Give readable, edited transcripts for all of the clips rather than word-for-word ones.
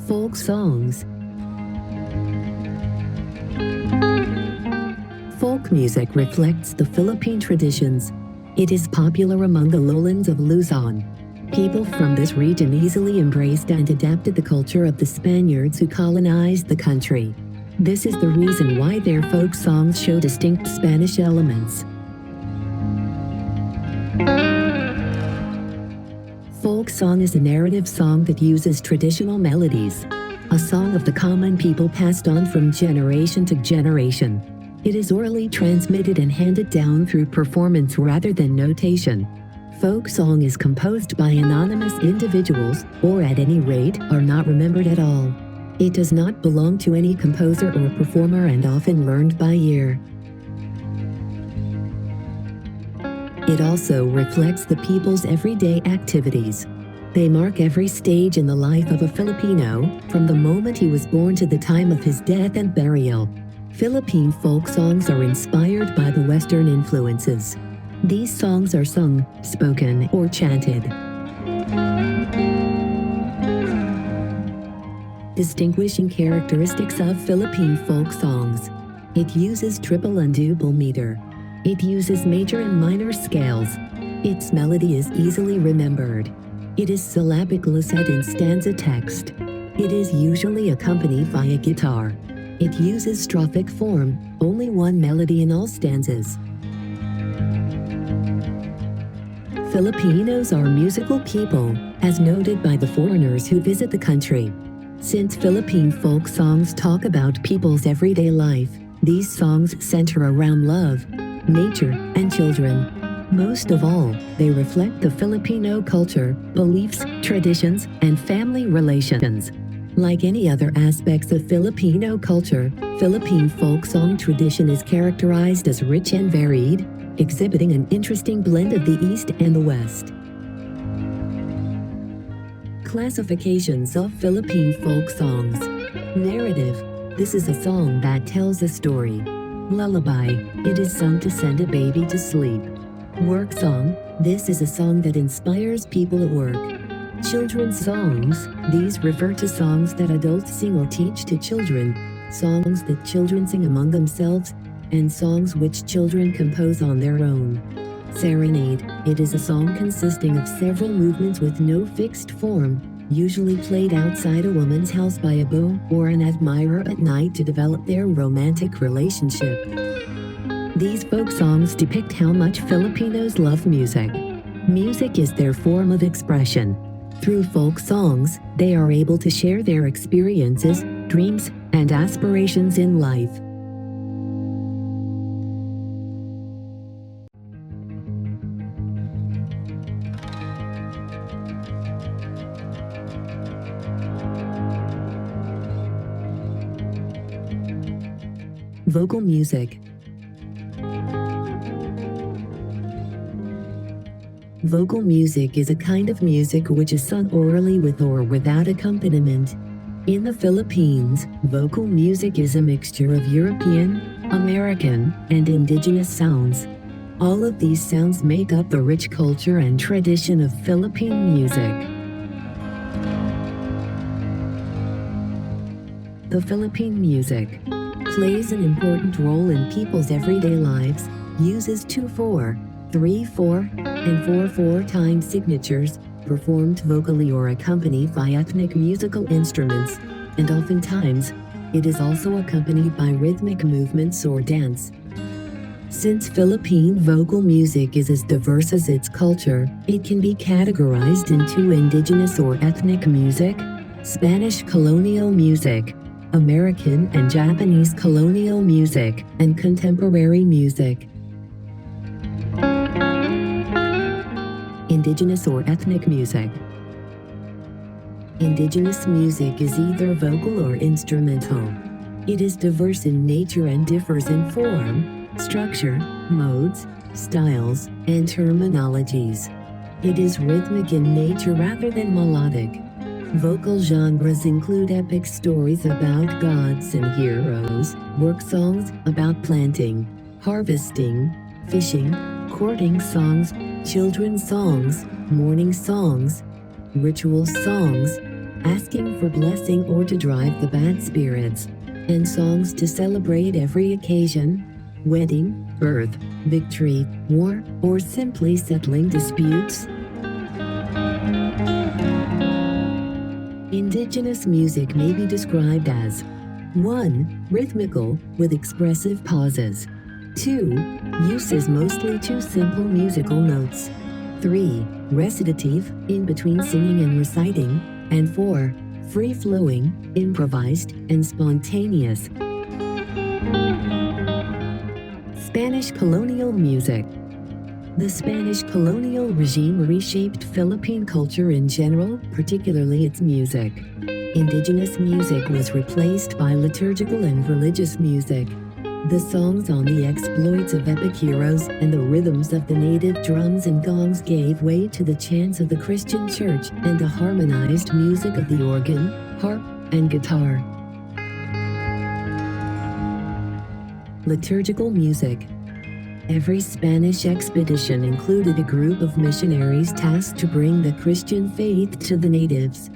Folk songs. Folk music reflects the Philippine traditions. It is popular among the lowlands of Luzon. People from this region easily embraced and adapted the culture of the Spaniards who colonized the country. This is the reason why their folk songs show distinct Spanish elements. Folk song is a narrative song that uses traditional melodies. A song of the common people passed on from generation to generation. It is orally transmitted and handed down through performance rather than notation. Folk song is composed by anonymous individuals, or at any rate, are not remembered at all. It does not belong to any composer or performer and often learned by ear. It also reflects the people's everyday activities. They mark every stage in the life of a Filipino, from the moment he was born to the time of his death and burial. Philippine folk songs are inspired by the Western influences. These songs are sung, spoken, or chanted. Distinguishing characteristics of Philippine folk songs. It uses triple and double meter. It uses major and minor scales. Its melody is easily remembered. It is syllabic listed in stanza text. It is usually accompanied by a guitar. It uses strophic form, only one melody in all stanzas. Filipinos are musical people, as noted by the foreigners who visit the country. Since Philippine folk songs talk about people's everyday life, these songs center around love, nature, and children. Most of all, they reflect the Filipino culture, beliefs, traditions, and family relations. Like any other aspects of Filipino culture, Philippine folk song tradition is characterized as rich and varied, exhibiting an interesting blend of the East and the West. Classifications of Philippine folk songs. Narrative. This is a song that tells a story. Lullaby. It is sung to send a baby to sleep. Work song. This is a song that inspires people at work. Children's songs. These refer to songs that adults sing or teach to children, songs that children sing among themselves, and songs which children compose on their own. Serenade. It is a song consisting of several movements with no fixed form, usually played outside a woman's house by a beau or an admirer at night to develop their romantic relationship. These folk songs depict how much Filipinos love music. Music is their form of expression. Through folk songs, they are able to share their experiences, dreams, and aspirations in life. Vocal music. Vocal music is a kind of music which is sung orally with or without accompaniment. In the Philippines, vocal music is a mixture of European, American, and Indigenous sounds. All of these sounds make up the rich culture and tradition of Philippine music. The Philippine music plays an important role in people's everyday lives, uses 2/4, 3/4, and 4/4 time signatures, performed vocally or accompanied by ethnic musical instruments, and oftentimes, it is also accompanied by rhythmic movements or dance. Since Philippine vocal music is as diverse as its culture, it can be categorized into indigenous or ethnic music, Spanish colonial music, American and Japanese colonial music, and contemporary music. Indigenous or ethnic music. Indigenous music is either vocal or instrumental. It is diverse in nature and differs in form, structure, modes, styles, and terminologies. It is rhythmic in nature rather than melodic. Vocal genres include epic stories about gods and heroes, work songs about planting, harvesting, fishing, courting songs, children's songs, mourning songs, ritual songs, asking for blessing or to drive the bad spirits, and songs to celebrate every occasion, wedding, birth, victory, war, or simply settling disputes. Indigenous music may be described as 1. Rhythmical, with expressive pauses. 2. Uses mostly 2 simple musical notes. 3. Recitative, in between singing and reciting. And 4. Free-flowing, improvised, and spontaneous. Spanish colonial music. The Spanish colonial regime reshaped Philippine culture in general, particularly its music. Indigenous music was replaced by liturgical and religious music. The songs on the exploits of epic heroes and the rhythms of the native drums and gongs gave way to the chants of the Christian church and the harmonized music of the organ, harp, and guitar. Liturgical music. Every Spanish expedition included a group of missionaries tasked to bring the Christian faith to the natives.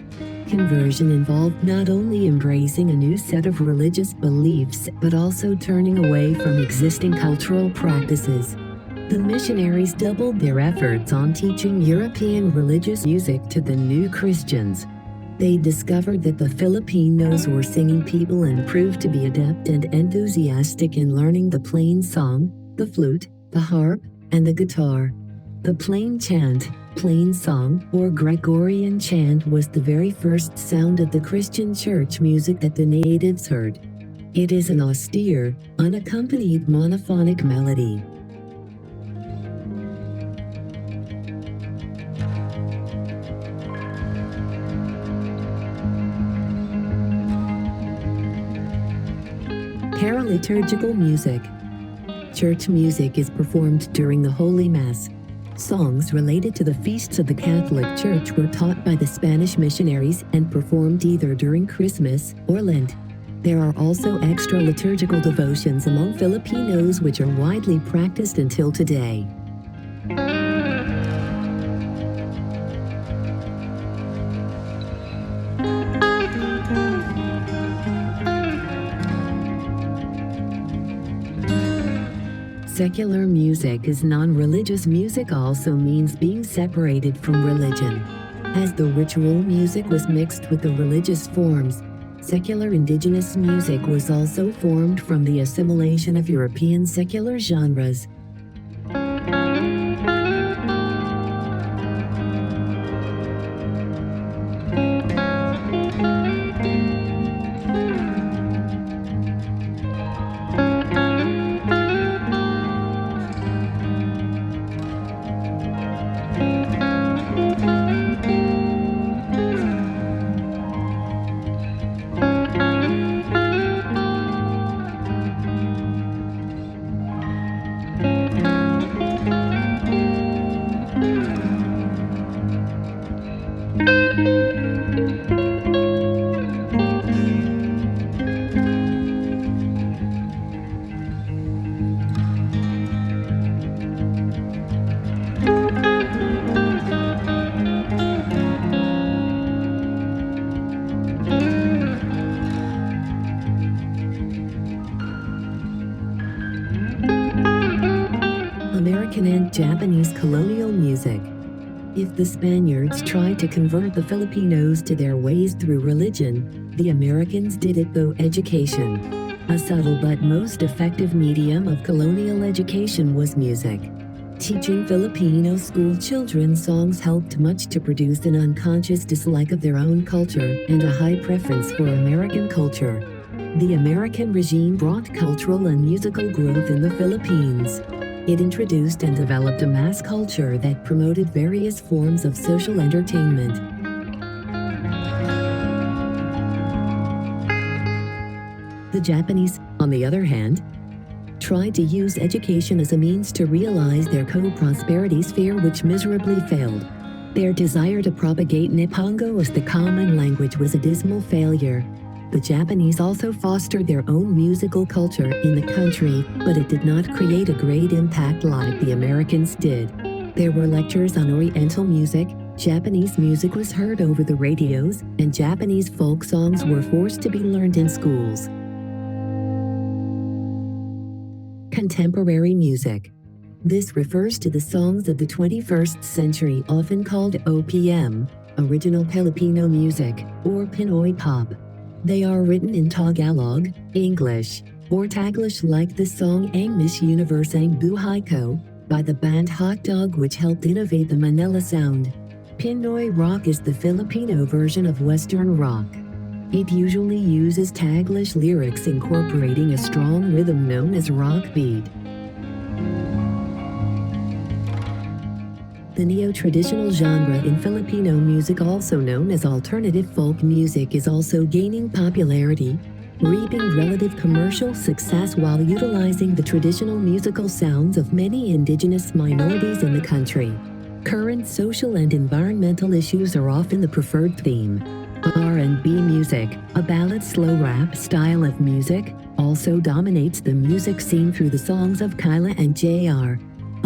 Conversion involved not only embracing a new set of religious beliefs but also turning away from existing cultural practices. The missionaries doubled their efforts on teaching European religious music to the new Christians. They discovered that the Filipinos were singing people and proved to be adept and enthusiastic in learning the plain song, the flute, the harp, and the guitar. The plain chant, plain song, or Gregorian chant was the very first sound of the Christian church music that the natives heard. It is an austere, unaccompanied monophonic melody. Paraliturgical music. Church music is performed during the Holy Mass. Songs related to the feasts of the Catholic Church were taught by the Spanish missionaries and performed either during Christmas or Lent. There are also extra liturgical devotions among Filipinos which are widely practiced until today. Secular music is non-religious music also means being separated from religion. As the ritual music was mixed with the religious forms, secular indigenous music was also formed from the assimilation of European secular genres. American and Japanese colonial music. If the Spaniards tried to convert the Filipinos to their ways through religion, the Americans did it through education. A subtle but most effective medium of colonial education was music. Teaching Filipino school children songs helped much to produce an unconscious dislike of their own culture and a high preference for American culture. The American regime brought cultural and musical growth in the Philippines. It introduced and developed a mass culture that promoted various forms of social entertainment. The Japanese, on the other hand, tried to use education as a means to realize their co-prosperity sphere, which miserably failed. Their desire to propagate Nippongo as the common language was a dismal failure. The Japanese also fostered their own musical culture in the country, but it did not create a great impact like the Americans did. There were lectures on Oriental music, Japanese music was heard over the radios, and Japanese folk songs were forced to be learned in schools. Contemporary music. This refers to the songs of the 21st century, often called OPM, original Filipino music, or Pinoy pop. They are written in Tagalog, English, or Taglish, like the song Ang Miss Universe Ang Buhay Ko by the band Hot Dog, which helped innovate the Manila sound. Pinoy rock is the Filipino version of Western rock. It usually uses Taglish lyrics incorporating a strong rhythm known as rock beat. The neo-traditional genre in Filipino music, also known as alternative folk music, is also gaining popularity, reaping relative commercial success while utilizing the traditional musical sounds of many indigenous minorities in the country. Current social and environmental issues are often the preferred theme. R&B music, a ballad slow rap style of music, also dominates the music scene through the songs of Kyla and JR.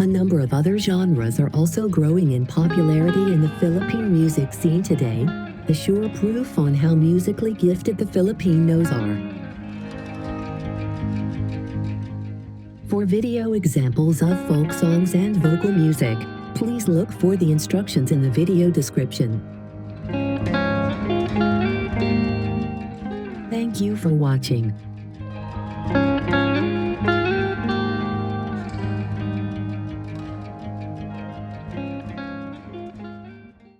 A number of other genres are also growing in popularity in the Philippine music scene today, a sure proof on how musically gifted the Filipinos are. For video examples of folk songs and vocal music, please look for the instructions in the video description. Thank you for watching.